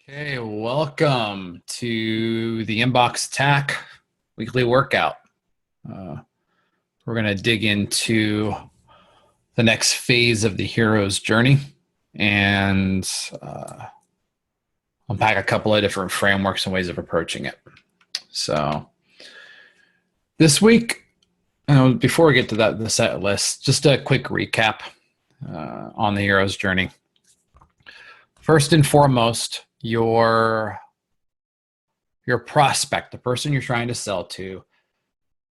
Okay, welcome to the Inbox Attack weekly workout. We're going to dig into the next phase of the hero's journey and unpack a couple of different frameworks and ways of approaching it. So this week, before we get to the set list, just a quick recap on the hero's journey. First and foremost, your prospect, the person you're trying to sell to,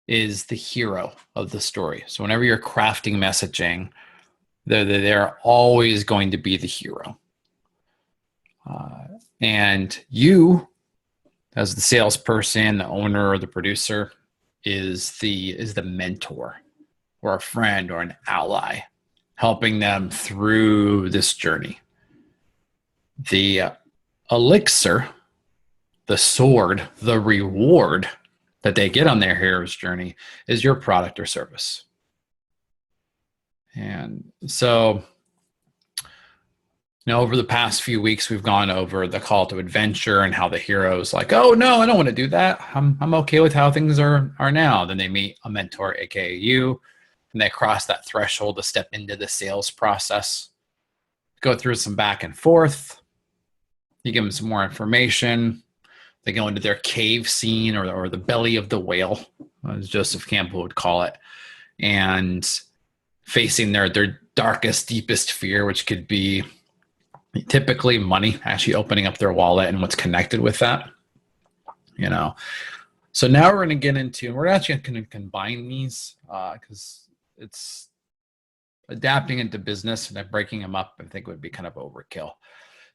is the hero of the story. So whenever you're crafting messaging, they're always going to be the hero. And you, as the salesperson, the owner, or the producer, is the mentor or a friend or an ally, helping them through this journey. The elixir, the sword, the reward that they get on their hero's journey is your product or service. And so, over the past few weeks, we've gone over the call to adventure and how the hero's like, oh no, I don't want to do that. I'm okay with how things are now. Then they meet a mentor, aka you, and they cross that threshold to step into the sales process, go through some back and forth. You give them some more information. They go into their cave scene or the belly of the whale, as Joseph Campbell would call it, and facing their darkest, deepest fear, which could be typically money, actually opening up their wallet and what's connected with that. So now we're going to get into, and we're actually going to combine these because it's adapting into business and then breaking them up, I think would be kind of overkill.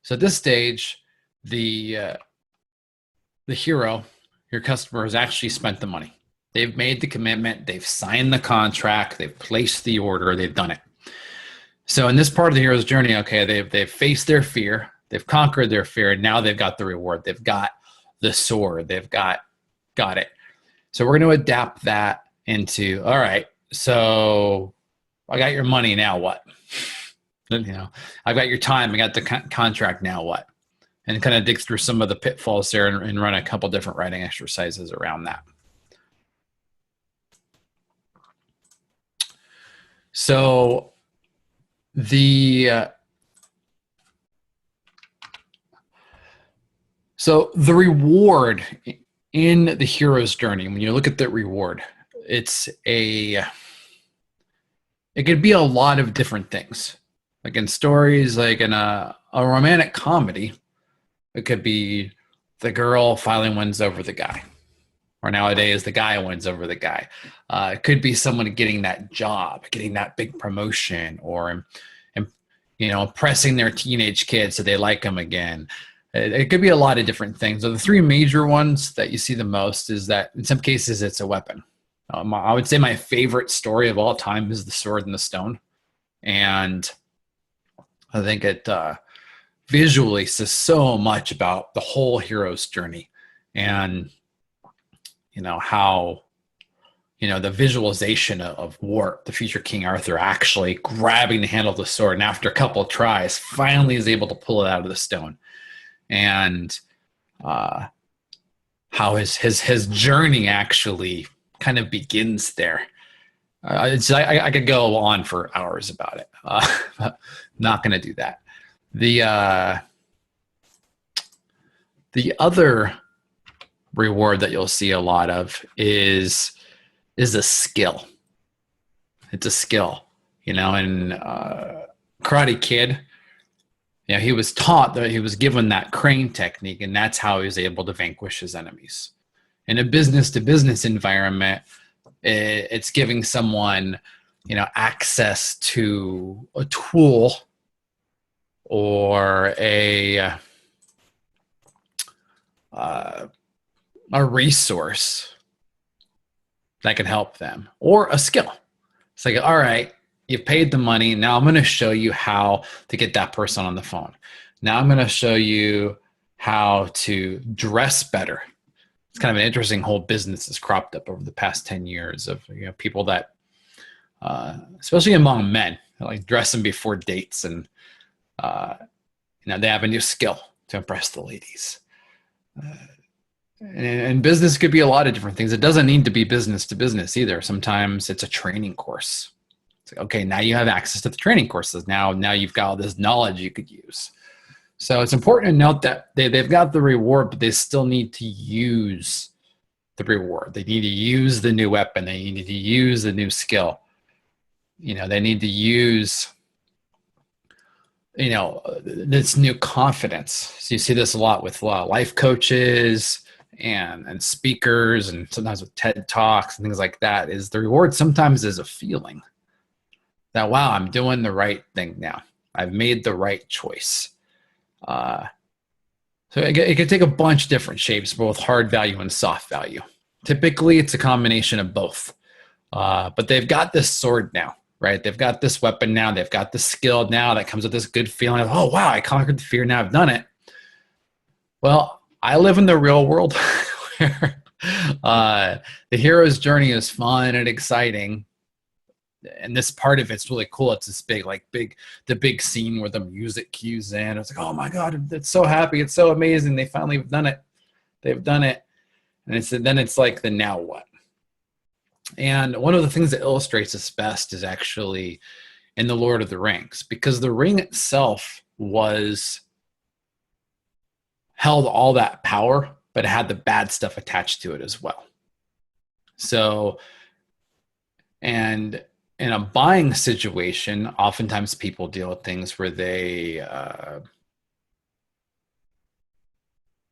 So at this stage, the hero, your customer, has actually spent the money. They've made the commitment. They've signed the contract. They've placed the order. They've done it. So in this part of the hero's journey, okay, they've faced their fear. They've conquered their fear. And now they've got the reward. They've got the sword. They've got it. So we're going to adapt that into, all right, so I got your money. Now what? I've got your time. I got the contract. Now what? And kind of dig through some of the pitfalls there and run a couple different writing exercises around that. So the reward in the hero's journey, when you look at that reward, it could be a lot of different things. Like in stories, like in a romantic comedy, it could be the girl finally wins over the guy. Or nowadays, the guy wins over the guy. It could be someone getting that job, getting that big promotion, or impressing their teenage kids so they like them again. It could be a lot of different things. So the three major ones that you see the most is that in some cases it's a weapon. I would say my favorite story of all time is The Sword and the Stone. And I think it visually says so much about the whole hero's journey and, how, the visualization of war, the future King Arthur actually grabbing the handle of the sword and after a couple of tries finally is able to pull it out of the stone. And how his journey actually kind of begins there. I could go on for hours about it. Not going to do that. The other reward that you'll see a lot of is a skill. It's a skill, in Karate Kid. He was taught that he was given that crane technique, and that's how he was able to vanquish his enemies. In a business-to-business environment, it's giving someone, access to a tool or a resource that can help them, or a skill. It's like, all right, you've paid the money. Now I'm going to show you how to get that person on the phone. Now I'm going to show you how to dress better. It's kind of an interesting whole business that's cropped up over the past 10 years of people that, especially among men, like dressing before dates, and they have a new skill to impress the ladies. And business could be a lot of different things. It doesn't need to be business to business either. Sometimes it's a training course. It's like, okay, now you have access to the training courses. Now you've got all this knowledge you could use. So it's important to note that they've got the reward, but they still need to use the reward. They need to use the new weapon. They need to use the new skill. They need to use, this new confidence. So you see this a lot with life coaches and speakers, and sometimes with TED Talks and things like that. Is the reward sometimes is a feeling that, wow, I'm doing the right thing now. I've made the right choice. So it could take a bunch of different shapes, both hard value and soft value. Typically, it's a combination of both. But they've got this sword now, right? They've got this weapon now. They've got the skill now that comes with this good feeling of, oh, wow, I conquered the fear. Now I've done it. Well, I live in the real world where the hero's journey is fun and exciting. And this part of it's really cool. It's this the big scene where the music cues in. It's like, oh my God, it's so happy. It's so amazing. They finally have done it. They've done it. And then it's like the now what? And one of the things that illustrates this best is actually in the Lord of the Rings, because the ring itself held all that power, but it had the bad stuff attached to it as well. So, and in a buying situation, oftentimes people deal with things where they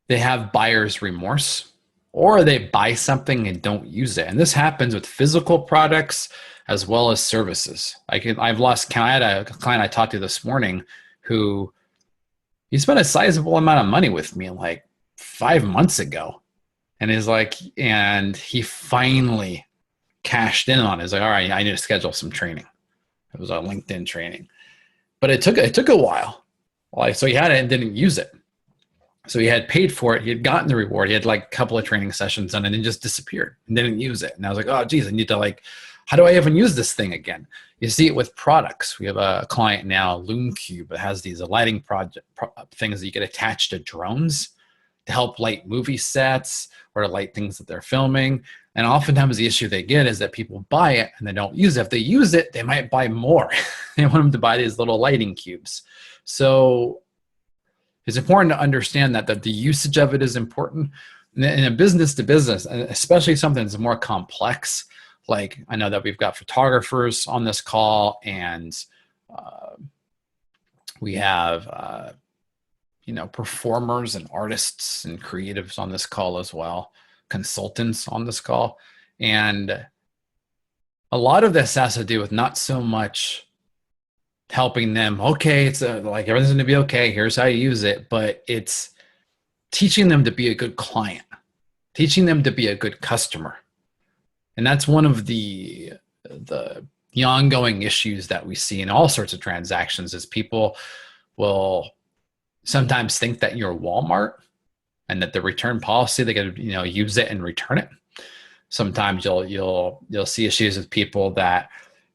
have buyer's remorse, or they buy something and don't use it. And this happens with physical products as well as services. I've lost count. I had a client I talked to this morning who he spent a sizable amount of money with me like 5 months ago, and he finally cashed in on it. He's like, all right, I need to schedule some training. It was a LinkedIn training, but it took a while. So he had it and didn't use it. So he had paid for it. He had gotten the reward. He had like a couple of training sessions done and then just disappeared and didn't use it. And I was like, oh geez, I need to how do I even use this thing again? You see it with products. We have a client now, LoomCube, that has these lighting things that you get attached to drones to help light movie sets or to light things that they're filming. And oftentimes the issue they get is that people buy it and they don't use it. If they use it, they might buy more. They want them to buy these little lighting cubes. So it's important to understand that the usage of it is important. In a business to business, especially something that's more complex, like I know that we've got photographers on this call, and we have performers and artists and creatives on this call as well, consultants on this call. And a lot of this has to do with not so much helping them, okay, it's everything's going to be okay, here's how you use it, but it's teaching them to be a good client, teaching them to be a good customer. And that's one of the ongoing issues that we see in all sorts of transactions, is people will sometimes think that you're Walmart and that the return policy, they got to use it and return it. Sometimes you'll see issues with people that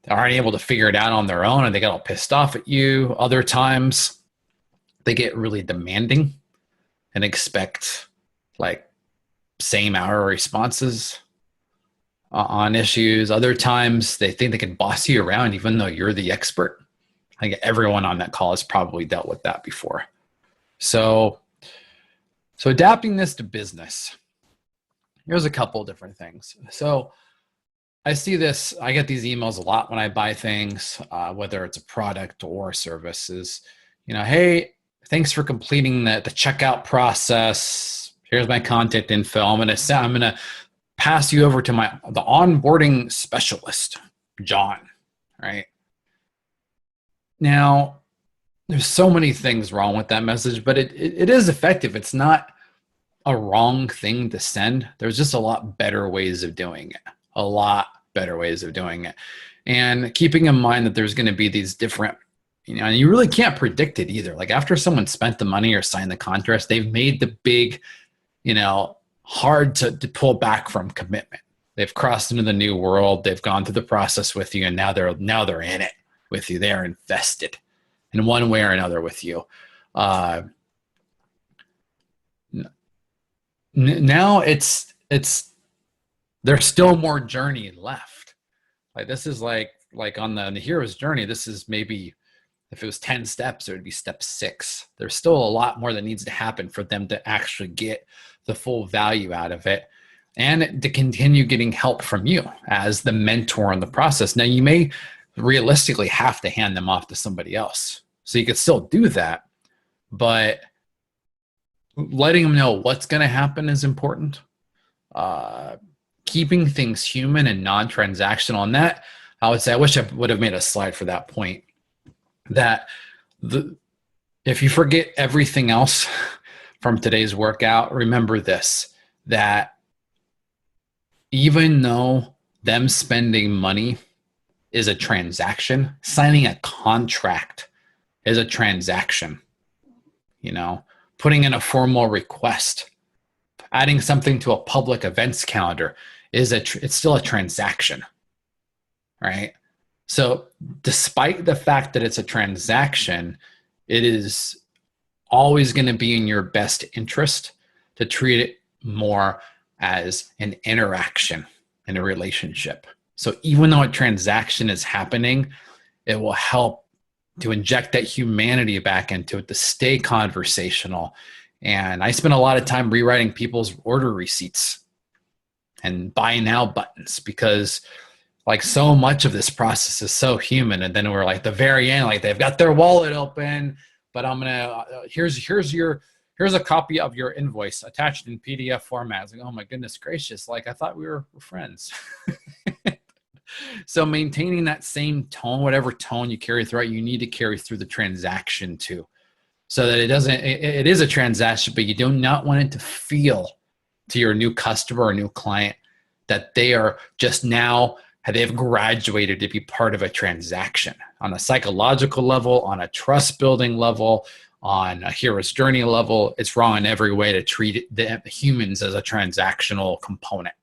aren't able to figure it out on their own and they get all pissed off at you. Other times they get really demanding and expect same hour responses on issues. Other times they think they can boss you around even though you're the expert. I think everyone on that call has probably dealt with that before. So adapting this to business, here's a couple of different things. So I see this, I get these emails a lot when I buy things, whether it's a product or services, hey, thanks for completing the checkout process. Here's my contact info. I'm going to pass you over to the onboarding specialist, John, right? Now, there's so many things wrong with that message, but it is effective. It's not a wrong thing to send. There's just a lot better ways of doing it. A lot better ways of doing it. And keeping in mind that there's going to be these different, and you really can't predict it either. Like after someone spent the money or signed the contract, they've made the big, hard to pull back from commitment. They've crossed into the new world. They've gone through the process with you, and now they're in it with you. They are invested in one way or another with you. now it's there's still more journey left. Like this is like on the hero's journey, this is maybe, if it was 10 steps, it would be step 6. There's still a lot more that needs to happen for them to actually get the full value out of it and to continue getting help from you as the mentor in the process. Now, you may realistically have to hand them off to somebody else. So you could still do that, but letting them know what's going to happen is important. Keeping things human and non-transactional. And that, I would say, I wish I would have made a slide for that point, that if you forget everything else from today's workout, remember this, that even though them spending money is a transaction, signing a contract is a transaction. You know, putting in a formal request, adding something to a public events calendar it's still a transaction, right? So despite the fact that it's a transaction, it is always going to be in your best interest to treat it more as an interaction in a relationship. So even though a transaction is happening, it will help to inject that humanity back into it, to stay conversational. And I spend a lot of time rewriting people's order receipts and buy now buttons, because like so much of this process is so human. And then we're like the very end, like they've got their wallet open, but I'm gonna here's a copy of your invoice attached in PDF format. It's like, oh my goodness gracious, like I thought we were friends. So maintaining that same tone, whatever tone you carry throughout, you need to carry through the transaction too, so that it is a transaction, but you do not want it to feel to your new customer or new client that they are just now, they've graduated to be part of a transaction on a psychological level, on a trust building level, on a hero's journey level. It's wrong in every way to treat the humans as a transactional component.